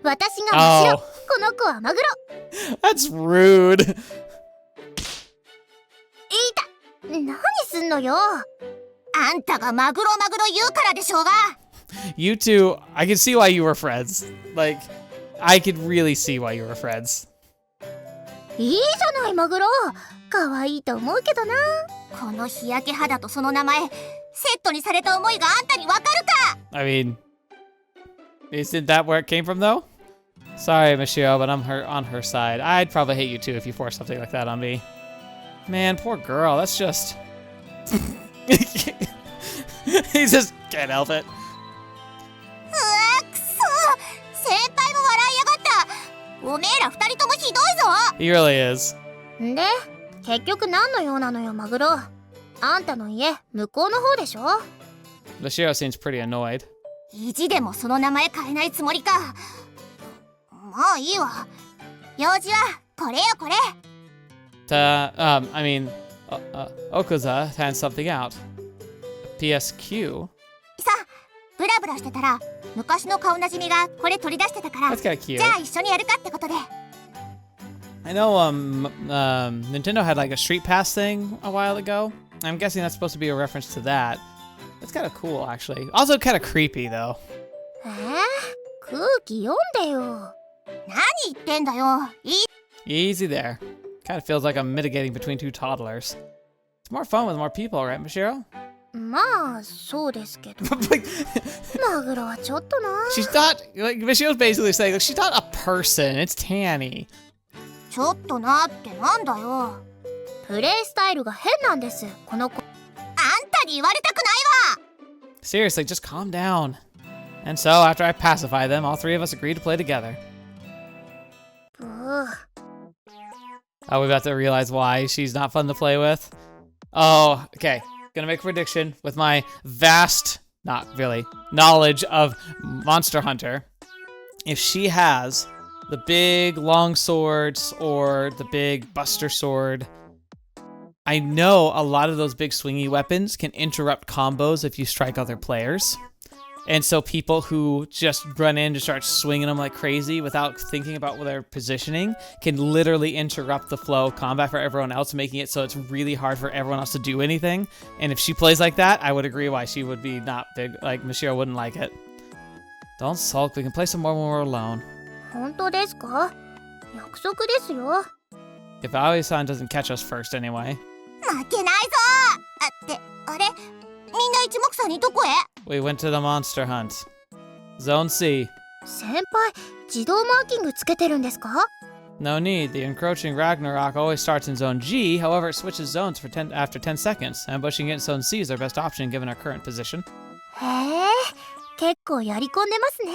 私がマシロ、この子はマグロ。 That's rude. 何すんのよ。あんたがマグロ言うからでしょうが。You two, I can see why you were friends. Like, I could really see why you were friends. いいじゃないマグロ。可愛いと思うけどな。この日焼け肌とその名前、セットにされた思いがあんたにわかるか。 I mean, isn't that where it came from though? Sorry, Mashiro, but I'm on her side. I'd probably hate you too if you forced something like that on me. Man, poor girl. That's just... He just can't help it. うわ、くそ。先輩も笑いやがった。おめえら二人ともひどいぞ。 He really is. んで、結局何の用なのよマグロ。あんたの家、向こうの方でしょ。 Mashiro seems pretty annoyed. 意地でもその名前変えないつもりか。まあいいわ。用事はこれよこれ。I mean, Okuza had something out. PSQ? さあ、ブラブラしてたら、昔の顔なじみがこれ取り出してたから、 That's kind of cute. じゃあ一緒にやるかってことで。I know Nintendo had like a Street Pass thing a while ago. I'm guessing that's supposed to be a reference to that. That's kind of cool, actually. Also kind of creepy, though. 空気読んでよ。何言ってんだよ。Easy there. Kind of feels like I'm mitigating between two toddlers. It's more fun with more people, right, Mashiro? まあ、そうですけど。マグロはちょっとな。 She's not, like, Mashiro's basically saying, like, she's not a person, it's Tanny. ちょっとなってなんだよ。プレイスタイルが変なんです、この子。あんたに言われたくないわ。 Seriously, just calm down. And so, after I pacify them, all three of us agreed to play together. Oh, we're about to realize why she's not fun to play with. Oh, okay. Gonna make a prediction with my vast, not really, knowledge of Monster Hunter. If she has the big long swords or the big buster sword, I know a lot of those big swingy weapons can interrupt combos if you strike other players. And so people who just run in to start swinging them like crazy without thinking about their positioning can literally interrupt the flow of combat for everyone else, making it so it's really hard for everyone else to do anything. And if she plays like that, I would agree why she would be not big, like Mashiro wouldn't like it. Don't sulk, we can play some more when we're alone. 本当ですか？約束ですよ。 If Aoi-san doesn't catch us first anyway. 負けないぞ。あれみんな一目散にどこへ？ We went to the monster hunt. Zone C. 先輩、自動マーキングつけてるんですか？ No need. The encroaching Ragnarok always starts in Zone G, however it switches zones after 10 seconds. Ambushing against Zone C is our best option given our current position. へえ、結構やり込んでますね。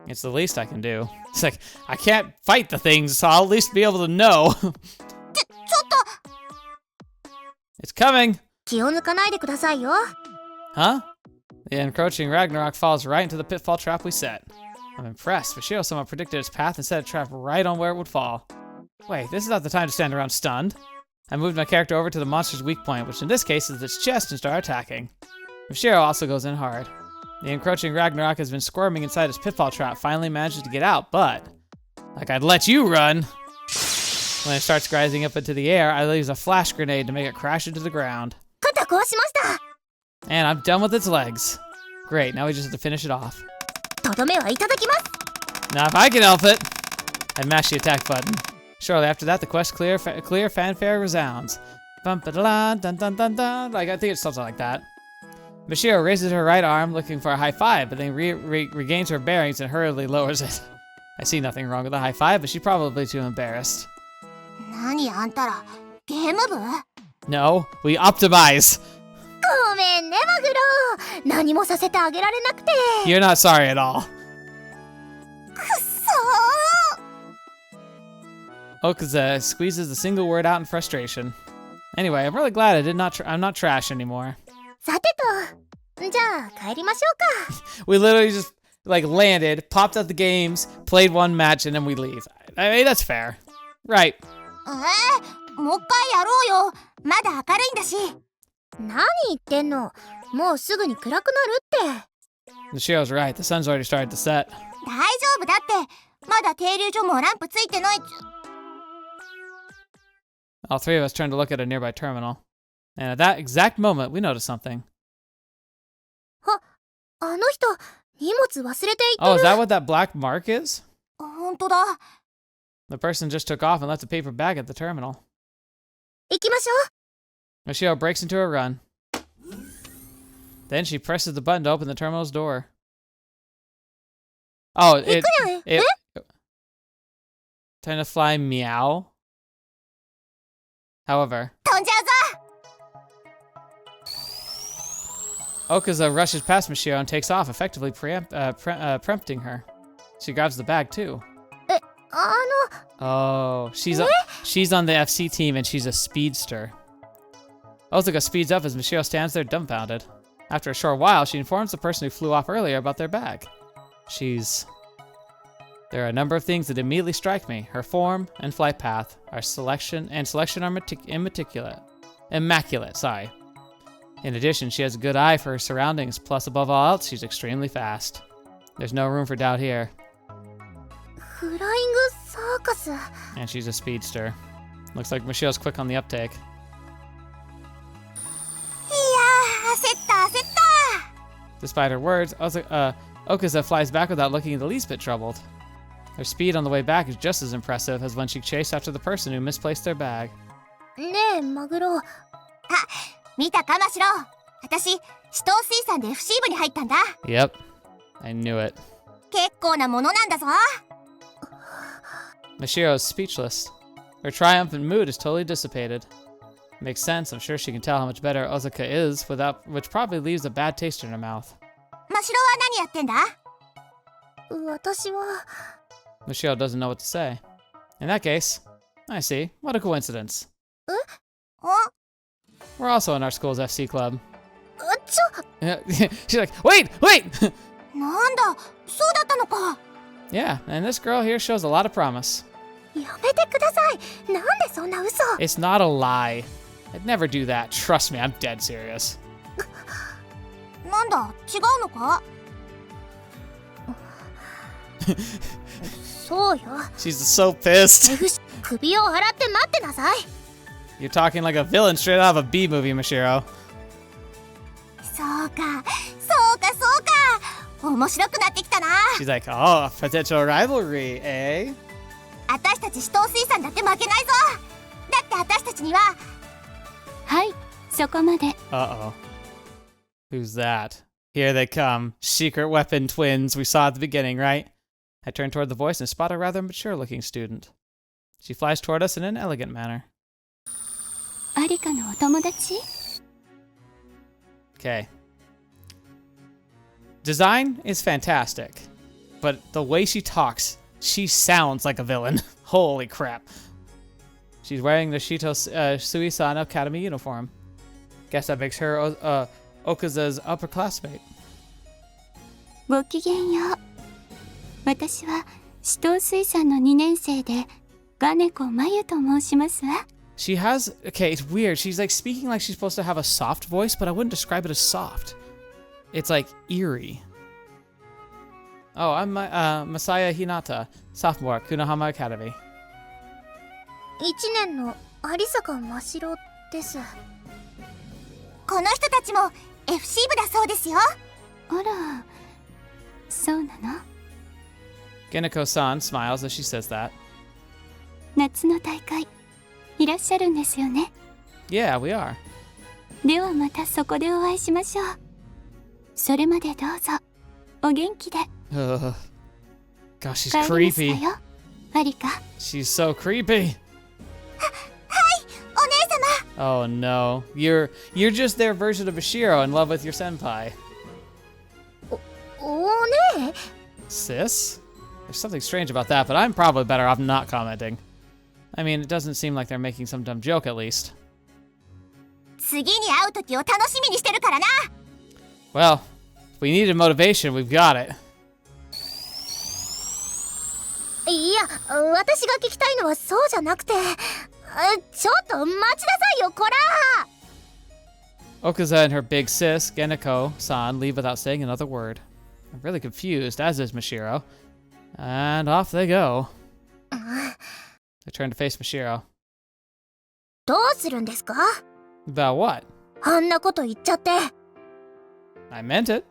It's the least I can do. It's like, I can't fight the things, so I'll at least be able to know. ちょっと。 It's coming! 気を抜かないでくださいよ。 Huh? The encroaching Ragnarok falls right into the pitfall trap we set. I'm impressed. Mashiro somehow predicted its path and set a trap right on where it would fall. Wait, this is not the time to stand around stunned. I moved my character over to the monster's weak point, which in this case is its chest, and start attacking. Mashiro also goes in hard. The encroaching Ragnarok has been squirming inside its pitfall trap, finally manages to get out, but like I'd let you run. When it starts rising up into the air, I use a flash grenade to make it crash into the ground. 肩壊しました。 And I'm done with its legs. Great, now we just have to finish it off. とどめはいただきます。 Now if I can help it, I mash the attack button. Shortly after that, the quest clear fanfare resounds. Bum ba da dun dun dun dun. Like I think it's something like that. Mashiro raises her right arm, looking for a high five, but then regains her bearings and hurriedly lowers it. I see nothing wrong with a high five, but she's probably too embarrassed. 何あんたら、ゲーム部？ No, we optimize. ごめんねマグロ。何もさせてあげられなくて。 You're not sorry at all. くっそー。 Okaza squeezes the single word out in frustration. Anyway, I'm really glad I'm not trash anymore. さてと、じゃあ帰りましょうか。 We literally just like landed, popped out the games, played one match, and then we leave. I mean, that's fair. Right. もう一回やろうよ。まだ明るいんだし。何言ってんの。もうすぐに暗くなるって。 Mashiro's right. The sun's already started to set. 大丈夫だって。まだ停留所もランプついてない。 All three of us turned to look at a nearby terminal. And at that exact moment, we noticed something. あの人、荷物忘れていってる。 Oh, is that what that black mark is? 本当だ。 The person just took off and left a paper bag at the terminal. 行きましょう。 Mashiro breaks into a run. Then she presses the button to open the terminal's door. Oh, it trying to fly meow. However, 飛んじゃうぞ。 Okaza rushes past Mashiro and takes off, effectively preempting her. She grabs the bag too. あの。 Oh, she's on the FC team and she's a speedster. Asuka speeds up as Mashiro stands there dumbfounded. After a short while, she informs the person who flew off earlier about their bag. There are a number of things that immediately strike me. Her form and flight path, our selection are immaculate, sorry. In addition, she has a good eye for her surroundings, plus above all else, she's extremely fast. There's no room for doubt here. フライングサーカス。 And she's a speedster. Looks like Mashiro's quick on the uptake. いやー、焦った。 Despite her words, Okaza flies back without looking the least bit troubled. Her speed on the way back is just as impressive as when she chased after the person who misplaced their bag. ねえ、マグロ。見たかマシロ。私、死闘水産で FC 部に入ったんだ。 Yep, I knew it. 結構なものなんだぞ。 Mashiro is speechless. Her triumphant mood is totally dissipated. Makes sense, I'm sure she can tell how much better Asuka is, which probably leaves a bad taste in her mouth. マシロは何やってんだ？私は。 Mashiro doesn't know what to say. In that case, I see. What a coincidence. あ？ We're also in our school's FC club. ちょ。 She's like, wait! なんだ、そうだったのか。 Yeah, and this girl here shows a lot of promise. やめてください。なんでそんな嘘。 It's not a lie. I'd never do that. Trust me, I'm dead serious. なんだ、違うのか？そうよ。 She's so pissed. 首を洗って待ってなさい。 You're talking like a villain straight out of a B movie, Mashiro. そうか、そうか、そうか。面白くなってきたな。 She's like, oh, potential rivalry, eh? 私たち死闘水産だって負けないぞ。だって私たちには。はい、そこまで。 Uh-oh. Who's that? Here they come. Secret weapon twins we saw at the beginning, right? I turn toward the voice and spot a rather mature-looking student. She flies toward us in an elegant manner. アリカのお友達？ Okay. Design is fantastic, but the way she talks, she sounds like a villain. Holy crap. She's wearing the Shito Suisano Academy uniform. Guess that makes her Okaza's upper classmate. ごきげんよう。私は四等水産の2年生でガネコマユと申しますわ。 She has, okay, it's weird. She's like speaking like she's supposed to have a soft voice, but I wouldn't describe it as soft. It's like eerie. Oh, I'm Masaya Hinata, sophomore, Kunohama Academy. 1年の有坂真白です。この人たちも FC 部だそうですよ。あら、そうなの？ Geneko-san smiles as she says that. 夏の大会いらっしゃるんですよね。 Yeah, we are. ではまたそこでお会いしましょう。それまでどうぞお元気で。 Gosh, she's 帰ります creepy. わよ、アリカ。 She's so creepy. お姉様。 Oh no, you're just their version of Mashiro in love with your senpai. おねえ Sis? There's something strange about that, but I'm probably better off not commenting. I mean, it doesn't seem like they're making some dumb joke at least. 次に会う時を楽しみにしてるからな。 Well, if we needed motivation, we've got it. いや、私が聞きたいのはそうじゃなくて、ちょっと待ちなさいよ、こら。 Okaza and her big sis, Geneko-san, leave without saying another word. I'm really confused, as is Mashiro. And off they go. They turn to face Mashiro. どうするんですか？ About what? あんなこと言っちゃって。 I meant it.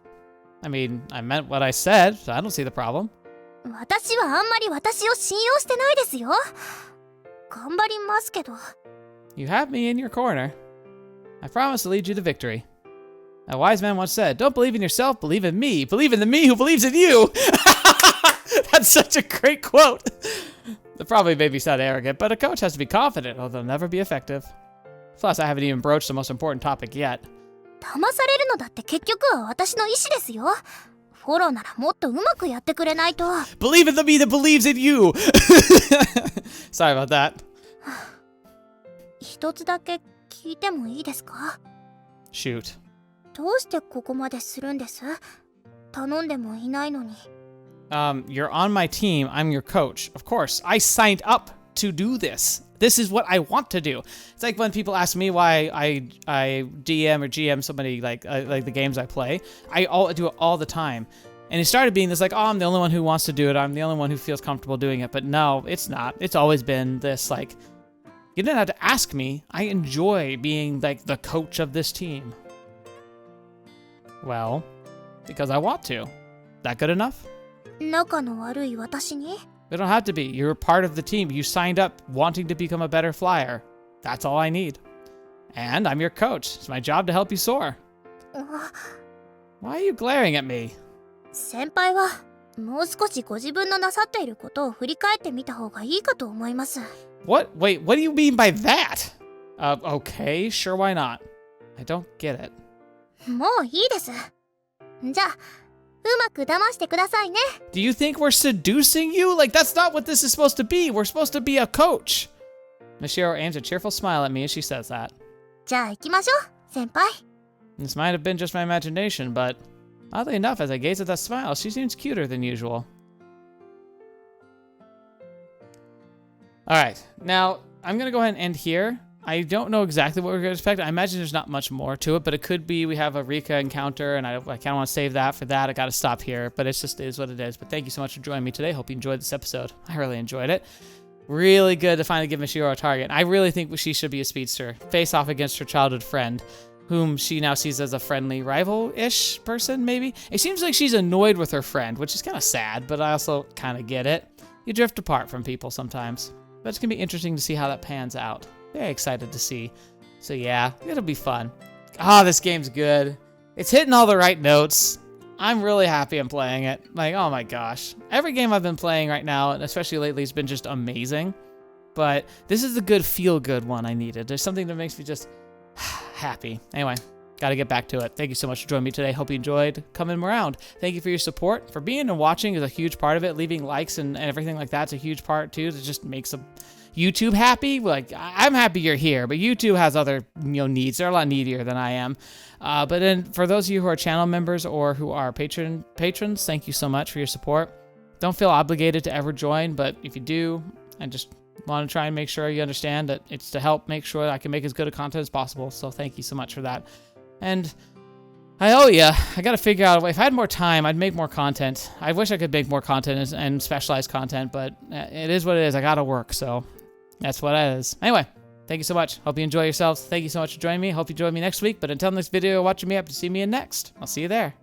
I mean, I meant what I said, so I don't see the problem. 私はあんまり私を信用してないですよ。頑張りますけど。 You have me in your corner. I promise to lead you to victory. A wise man once said, don't believe in yourself, believe in me. Believe in the me who believes in you. That's such a great quote. That probably made me sound arrogant, but a coach has to be confident or they'll never be effective. Plus, I haven't even broached the most important topic yet. 騙されるのだって結局は私の意思ですよ。フォローならもっとうまくやってくれないと。 Believe in the me that believes in you. Sorry about that. 一つだけ聞いてもいいですか？ Shoot. どうしてここまでするんです？頼んでもいないのに。You're on my team. I'm your coach. Of course, I signed up to do this. This is what I want to do. It's like when people ask me why I DM or GM somebody like the games I play. I do it all the time. And it started being this like, oh, I'm the only one who wants to do it. I'm the only one who feels comfortable doing it. But no, it's not. It's always been this like, you didn't have to ask me. I enjoy being like the coach of this team. Well, because I want to. That good enough? 仲の悪い私に？ We don't have to be. You're part of the team. You signed up wanting to become a better flyer. That's all I need. And I'm your coach. It's my job to help you soar. Why are you glaring at me? 先輩はもう少しご自分のなさっていることを振り返ってみた方がいいかと思います。 What? Wait, what do you mean by that? Okay, sure, why not? I don't get it. もういいです。じゃあ、うまく騙してくださいね。 Do you think we're seducing you? Like, that's not what this is supposed to be. We're supposed to be a coach. Mashiro aims a cheerful smile at me as she says that. じゃあ行きましょう、先輩。 This might have been just my imagination, but oddly enough, as I gaze at that smile, she seems cuter than usual. Alright, now, I'm gonna go ahead and end here. I don't know exactly what we're gonna expect. I imagine there's not much more to it, but it could be we have a Arika encounter, and I kind of want to save that for that. I gotta stop here, but it is what it is. But thank you so much for joining me today. Hope you enjoyed this episode. I really enjoyed it. Really good to finally give Mashiro a target. I really think she should be a speedster. Face off against her childhood friend, whom she now sees as a friendly rival-ish person, maybe? It seems like she's annoyed with her friend, which is kind of sad, but I also kind of get it. You drift apart from people sometimes. But it's going to be interesting to see how that pans out. Very excited to see. So yeah, it'll be fun. Ah, this game's good. It's hitting all the right notes. I'm really happy I'm playing it. Like, oh my gosh. Every game I've been playing right now, and especially lately, has been just amazing. But this is the good feel-good one I needed. There's something that makes me just happy. Anyway, gotta get back to it. Thank you so much for joining me today. Hope you enjoyed coming around. Thank you for your support. For being and watching is a huge part of it. Leaving likes and everything like that's a huge part too. It just makes YouTube happy, like I'm happy you're here, but YouTube has other needs. They're a lot needier than I am. But then for those of you who are channel members or who are patrons, thank you so much for your support. Don't feel obligated to ever join, but if you do, I just want to try and make sure you understand that it's to help make sure I can make as good a content as possible. So thank you so much for that. And I owe you. I got to figure out a way. If I had more time, I'd make more content. I wish I could make more content and specialized content, but it is what it is. I got to work, so that's what it is. Anyway, thank you so much. Hope you enjoy yourselves. Thank you so much for joining me. Hope you join me next week. But until next video, watching me up to see me in next. I'll see you there.